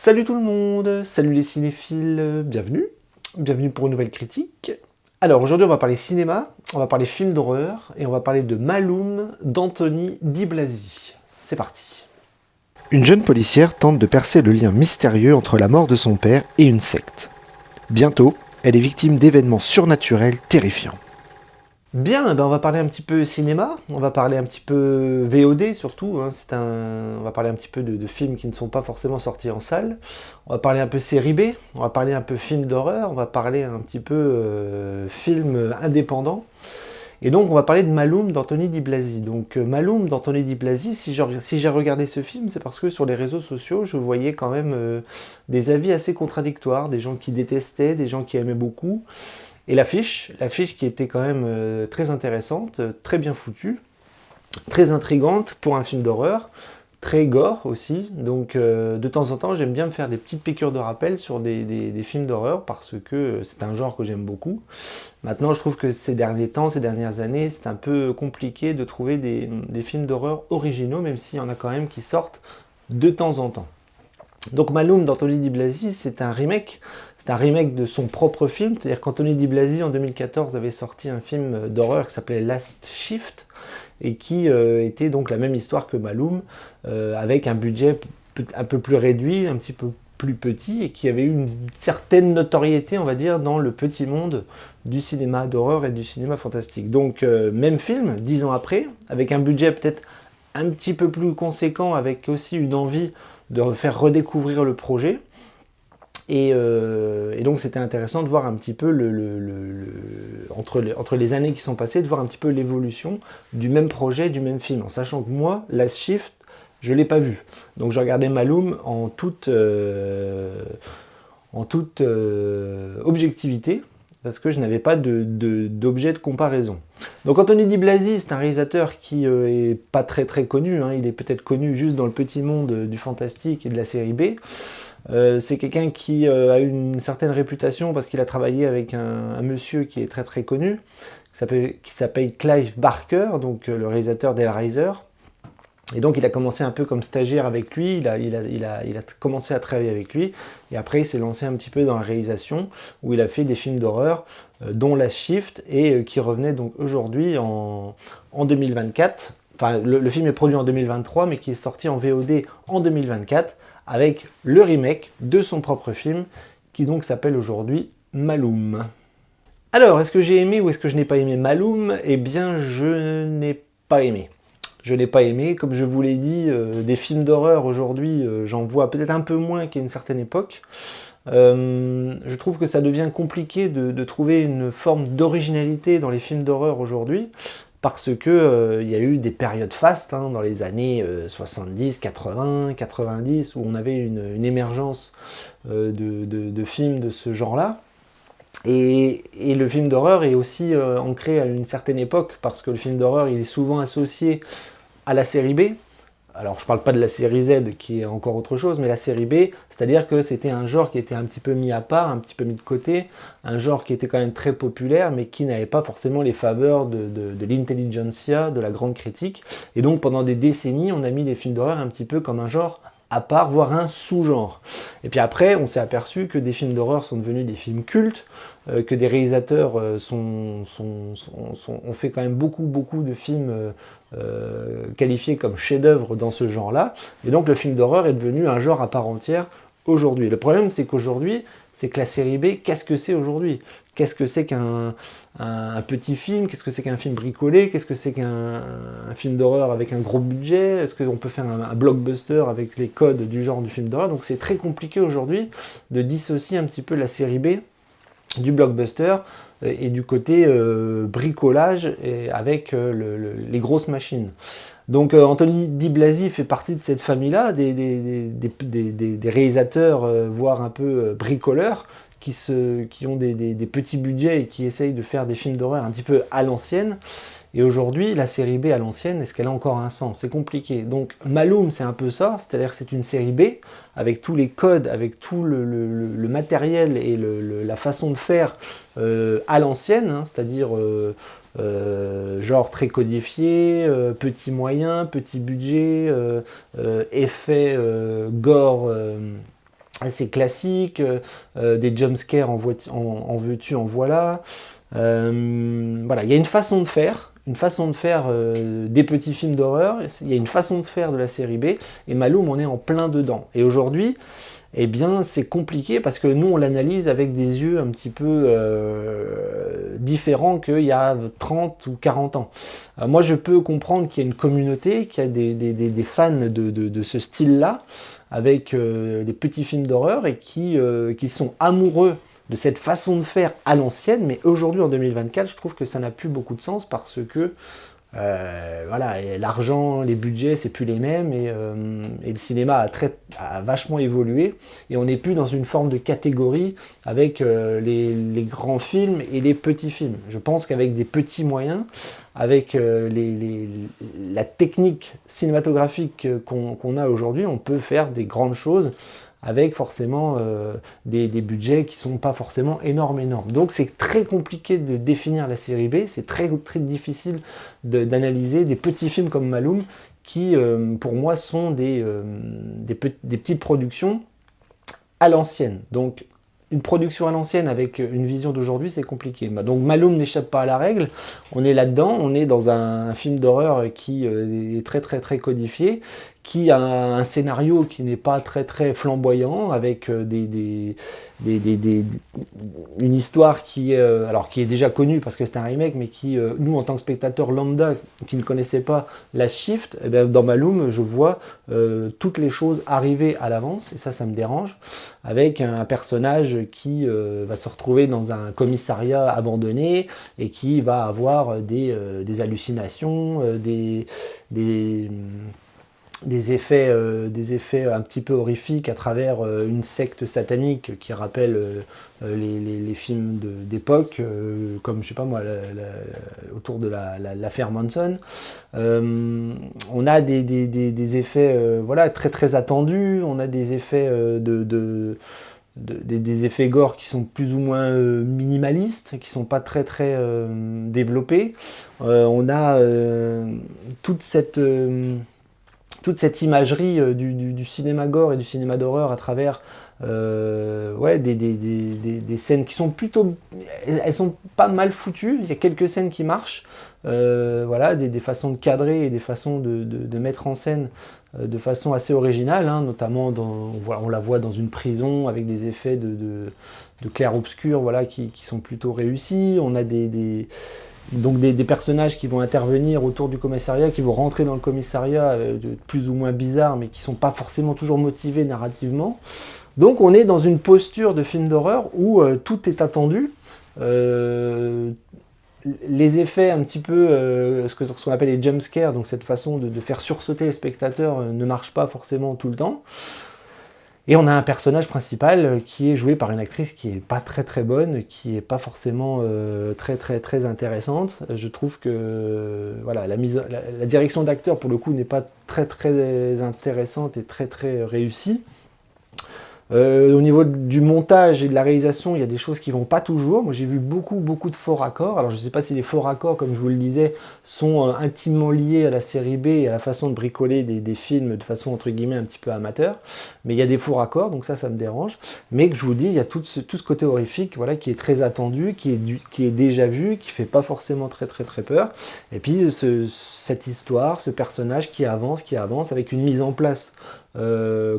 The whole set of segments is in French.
Salut tout le monde, salut les cinéphiles, bienvenue pour une nouvelle critique. Alors aujourd'hui on va parler cinéma, on va parler film d'horreur et on va parler de Maloum d'Anthony Di Blasi. C'est parti. Une jeune policière tente de percer le lien mystérieux entre la mort de son père et une secte. Bientôt, elle est victime d'événements surnaturels terrifiants. Bien, on va parler un petit peu cinéma, on va parler un petit peu VOD surtout, hein, on va parler un petit peu de films qui ne sont pas forcément sortis en salle, on va parler un peu série B, on va parler un peu film d'horreur, on va parler un petit peu film indépendant, et donc on va parler de Maloum d'Anthony Di Blasi. Donc Maloum d'Anthony Di Blasi, si j'ai regardé ce film, c'est parce que sur les réseaux sociaux, je voyais quand même des avis assez contradictoires, des gens qui détestaient, des gens qui aimaient beaucoup. Et l'affiche qui était quand même très intéressante, très bien foutue, très intrigante pour un film d'horreur, très gore aussi. Donc de temps en temps, j'aime bien me faire des petites piqûres de rappel sur des films d'horreur parce que c'est un genre que j'aime beaucoup. Maintenant, je trouve que ces dernières années, c'est un peu compliqué de trouver des films d'horreur originaux, même s'il y en a quand même qui sortent de temps en temps. Donc Maloum d'Anthony Di Blasi, c'est un remake de son propre film, c'est-à-dire qu'Anthony Di Blasi en 2014 avait sorti un film d'horreur qui s'appelait Last Shift et qui était donc la même histoire que Maloum, avec un budget un peu plus réduit, un petit peu plus petit et qui avait eu une certaine notoriété, on va dire, dans le petit monde du cinéma d'horreur et du cinéma fantastique. Donc même film, 10 ans après, avec un budget peut-être un petit peu plus conséquent, avec aussi une envie de faire redécouvrir le projet. Et donc c'était intéressant de voir un petit peu entre les années qui sont passées, de voir un petit peu l'évolution du même projet, du même film, en sachant que moi, Last Shift, je ne l'ai pas vu. Donc je regardais Maloum en toute objectivité, parce que je n'avais pas d'objet de comparaison. Donc Anthony Di Blasi, c'est un réalisateur qui est pas très très connu, hein. Il est peut-être connu juste dans le petit monde du fantastique et de la série B. C'est quelqu'un qui a une certaine réputation parce qu'il a travaillé avec un monsieur qui est très très connu, qui s'appelle Clive Barker, donc le réalisateur d'Hellraiser. Et donc il a commencé un peu comme stagiaire avec lui, il a commencé à travailler avec lui, et après il s'est lancé un petit peu dans la réalisation, où il a fait des films d'horreur, dont Last Shift, et qui revenait donc aujourd'hui en 2024. Enfin, le film est produit en 2023, mais qui est sorti en VOD en 2024, avec le remake de son propre film, qui donc s'appelle aujourd'hui Maloum. Alors, est-ce que j'ai aimé ou est-ce que je n'ai pas aimé Maloum? Eh bien, je n'ai pas aimé. Je n'ai pas aimé, comme je vous l'ai dit, des films d'horreur aujourd'hui, j'en vois peut-être un peu moins qu'à une certaine époque. Je trouve que ça devient compliqué de trouver une forme d'originalité dans les films d'horreur aujourd'hui, parce que y a eu des périodes fastes, hein, dans les années 70, 80, 90, où on avait une émergence de films de ce genre-là. Et le film d'horreur est aussi ancré à une certaine époque, parce que le film d'horreur il est souvent associé à la série B. Alors je parle pas de la série Z qui est encore autre chose, mais la série B, c'est-à-dire que c'était un genre qui était un petit peu mis à part, un petit peu mis de côté, un genre qui était quand même très populaire, mais qui n'avait pas forcément les faveurs de l'intelligentsia, de la grande critique. Et donc pendant des décennies, on a mis les films d'horreur un petit peu comme un genre à part, voire un sous-genre. Et puis après, on s'est aperçu que des films d'horreur sont devenus des films cultes, que des réalisateurs ont fait quand même beaucoup de films qualifiés comme chefs-d'œuvre dans ce genre-là. Et donc le film d'horreur est devenu un genre à part entière aujourd'hui. Le problème, c'est qu'aujourd'hui, c'est que la série B, qu'est-ce que c'est aujourd'hui? Qu'est-ce que c'est qu'un petit film? Qu'est-ce que c'est qu'un film bricolé? Qu'est-ce que c'est qu'un film d'horreur avec un gros budget? Est-ce qu'on peut faire un blockbuster avec les codes du genre du film d'horreur? Donc c'est très compliqué aujourd'hui de dissocier un petit peu la série B du blockbuster et du côté bricolage et avec les grosses machines. Donc Anthony Di Blasi fait partie de cette famille-là, des réalisateurs, voire un peu bricoleurs, qui ont des petits budgets et qui essayent de faire des films d'horreur un petit peu à l'ancienne. Et aujourd'hui, la série B à l'ancienne, est-ce qu'elle a encore un sens? C'est compliqué. Donc Maloum, c'est un peu ça, c'est-à-dire que c'est une série B, avec tous les codes, avec tout le matériel et la façon de faire à l'ancienne, hein, c'est-à-dire genre très codifié, petit moyen, petit budget, effet gore assez classique, des jumpscares en veux-tu, en voilà. Voilà, il y a une façon de faire. Des petits films d'horreur, il y a une façon de faire de la série B, et Maloum, on est en plein dedans. Et aujourd'hui, eh bien, c'est compliqué parce que nous, on l'analyse avec des yeux un petit peu différents qu'il y a 30 ou 40 ans. Moi, je peux comprendre qu'il y a une communauté, qu'il y a des fans de ce style-là, avec les petits films d'horreur, et qui sont amoureux de cette façon de faire à l'ancienne, mais aujourd'hui, en 2024, je trouve que ça n'a plus beaucoup de sens parce que voilà, l'argent, les budgets, c'est plus les mêmes, et le cinéma a vachement évolué, et on n'est plus dans une forme de catégorie avec les grands films et les petits films. Je pense qu'avec des petits moyens, avec la technique cinématographique qu'on a aujourd'hui, on peut faire des grandes choses avec forcément des budgets qui ne sont pas forcément énormes. Donc c'est très compliqué de définir la série B, c'est très difficile d'analyser des petits films comme Maloum, qui pour moi sont des petites productions à l'ancienne. Donc une production à l'ancienne avec une vision d'aujourd'hui, c'est compliqué. Donc Maloum n'échappe pas à la règle, on est là-dedans, on est dans un film d'horreur qui est très codifié, qui a un scénario qui n'est pas très flamboyant, avec une histoire qui est déjà connue parce que c'est un remake, mais qui, nous en tant que spectateurs lambda qui ne connaissaient pas la Shift, eh bien, dans Maloum, je vois toutes les choses arriver à l'avance, et ça me dérange, avec un personnage qui va se retrouver dans un commissariat abandonné et qui va avoir des hallucinations, des effets un petit peu horrifiques à travers une secte satanique qui rappelle les films d'époque, comme je sais pas moi, autour de l'affaire Manson. On a des effets voilà, très attendus, on a des effets des effets gore qui sont plus ou moins minimalistes, qui sont pas très développés. On a toute cette imagerie du cinéma gore et du cinéma d'horreur à travers des scènes qui sont plutôt... Elles sont pas mal foutues, il y a quelques scènes qui marchent, voilà, des façons de cadrer et des façons de mettre en scène de façon assez originale, hein, notamment on la voit dans une prison avec des effets de clair-obscur, voilà, qui sont plutôt réussis. On a des personnages qui vont intervenir autour du commissariat, qui vont rentrer dans le commissariat plus ou moins bizarres, mais qui ne sont pas forcément toujours motivés narrativement. Donc on est dans une posture de film d'horreur où tout est attendu. Les effets un petit peu, ce qu'on appelle les jump scares, donc cette façon de faire sursauter les spectateurs, ne marche pas forcément tout le temps. Et on a un personnage principal qui est joué par une actrice qui est pas très bonne, qui est pas forcément très intéressante. Je trouve que voilà, la direction d'acteur pour le coup n'est pas très intéressante et très réussie. Au niveau du montage et de la réalisation, il y a des choses qui vont pas toujours. Moi, j'ai vu beaucoup de faux raccords. Alors, je ne sais pas si les faux raccords, comme je vous le disais, sont intimement liés à la série B et à la façon de bricoler des films de façon, entre guillemets, un petit peu amateur. Mais il y a des faux raccords, donc ça me dérange. Mais que je vous dis, il y a tout ce côté horrifique, voilà, qui est très attendu, qui est déjà vu, qui fait pas forcément très peur. Et puis, cette histoire, ce personnage qui avance, avec une mise en place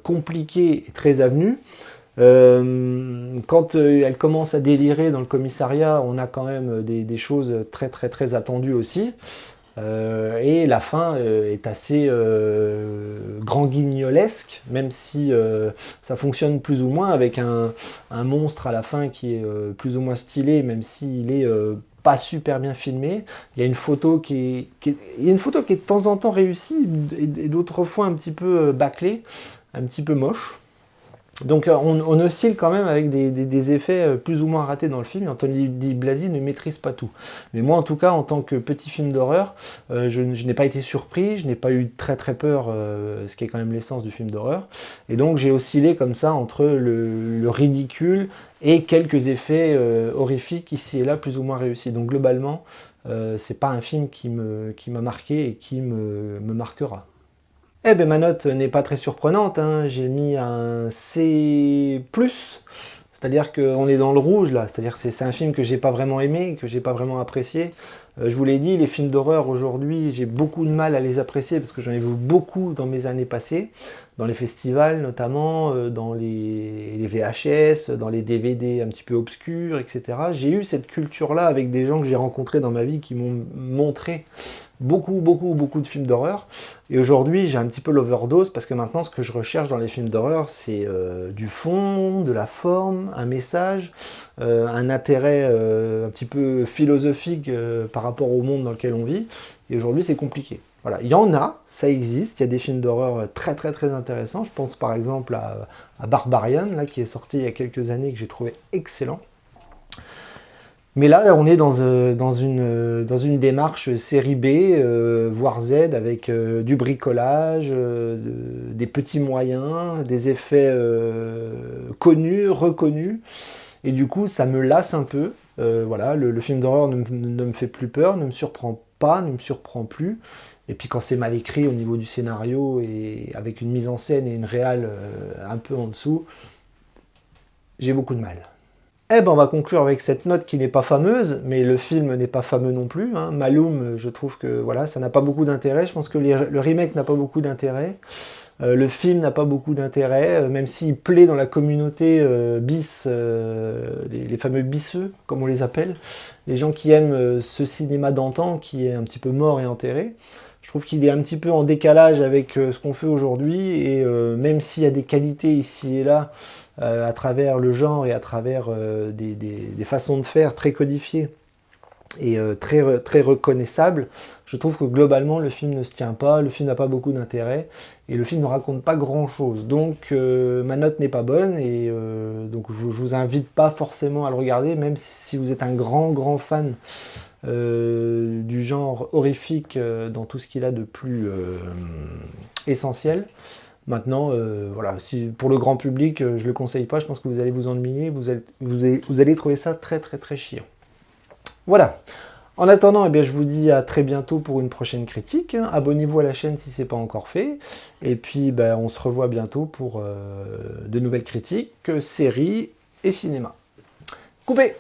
compliquée et très avenue. Quand elle commence à délirer dans le commissariat, on a quand même des choses très attendues aussi. Et la fin est assez grand guignolesque, même si ça fonctionne plus ou moins avec un monstre à la fin qui est plus ou moins stylé, même s'il est pas super bien filmé. Il y a une photo qui est de temps en temps réussie et d'autres fois un petit peu bâclée, un petit peu moche. Donc on oscille quand même avec des effets plus ou moins ratés dans le film. Anthony Di Blasi ne maîtrise pas tout. Mais moi en tout cas, en tant que petit film d'horreur, je n'ai pas été surpris, je n'ai pas eu très peur, ce qui est quand même l'essence du film d'horreur. Et donc j'ai oscillé comme ça entre le ridicule et quelques effets horrifiques ici et là plus ou moins réussis. Donc globalement, c'est pas un film qui m'a marqué et qui me marquera. Eh ben ma note n'est pas très surprenante, hein. J'ai mis un C+, c'est-à-dire qu'on est dans le rouge là, c'est-à-dire que c'est un film que j'ai pas vraiment aimé, que j'ai pas vraiment apprécié. Je vous l'ai dit, les films d'horreur aujourd'hui, j'ai beaucoup de mal à les apprécier parce que j'en ai vu beaucoup dans mes années passées, dans les festivals notamment, dans les VHS, dans les DVD un petit peu obscurs, etc. J'ai eu cette culture-là avec des gens que j'ai rencontrés dans ma vie qui m'ont montré beaucoup de films d'horreur. Et aujourd'hui, j'ai un petit peu l'overdose parce que maintenant, ce que je recherche dans les films d'horreur, c'est du fond, de la forme, un message, un intérêt un petit peu philosophique par rapport au monde dans lequel on vit. Et aujourd'hui, c'est compliqué. Voilà, il y en a, ça existe, il y a des films d'horreur très intéressants. Je pense par exemple à Barbarian, là, qui est sorti il y a quelques années, que j'ai trouvé excellent. Mais là, on est dans une démarche série B, voire Z, avec du bricolage, des petits moyens, des effets connus, reconnus. Et du coup, ça me lasse un peu. Voilà, le film d'horreur ne me fait plus peur, ne me surprend pas, ne me surprend plus. Et puis quand c'est mal écrit au niveau du scénario et avec une mise en scène et une réal un peu en dessous, j'ai beaucoup de mal. Eh ben on va conclure avec cette note qui n'est pas fameuse, mais le film n'est pas fameux non plus, hein. Malum, je trouve que voilà, ça n'a pas beaucoup d'intérêt. Je pense que le remake n'a pas beaucoup d'intérêt. Le film n'a pas beaucoup d'intérêt, même s'il plaît dans la communauté bis, les fameux bisseux, comme on les appelle, les gens qui aiment ce cinéma d'antan qui est un petit peu mort et enterré. Je trouve qu'il est un petit peu en décalage avec ce qu'on fait aujourd'hui, et même s'il y a des qualités ici et là, à travers le genre et à travers des façons de faire très codifiées et très reconnaissables, je trouve que globalement le film ne se tient pas, le film n'a pas beaucoup d'intérêt et le film ne raconte pas grand chose. Donc ma note n'est pas bonne et donc je vous invite pas forcément à le regarder, même si vous êtes un grand fan du genre horrifique dans tout ce qu'il a de plus essentiel. Maintenant, voilà, pour le grand public, je ne le conseille pas, je pense que vous allez vous ennuyer, vous allez trouver ça très chiant. Voilà. En attendant, eh bien, je vous dis à très bientôt pour une prochaine critique. Abonnez-vous à la chaîne si ce n'est pas encore fait. Et puis, ben, on se revoit bientôt pour de nouvelles critiques, séries et cinéma. Coupé!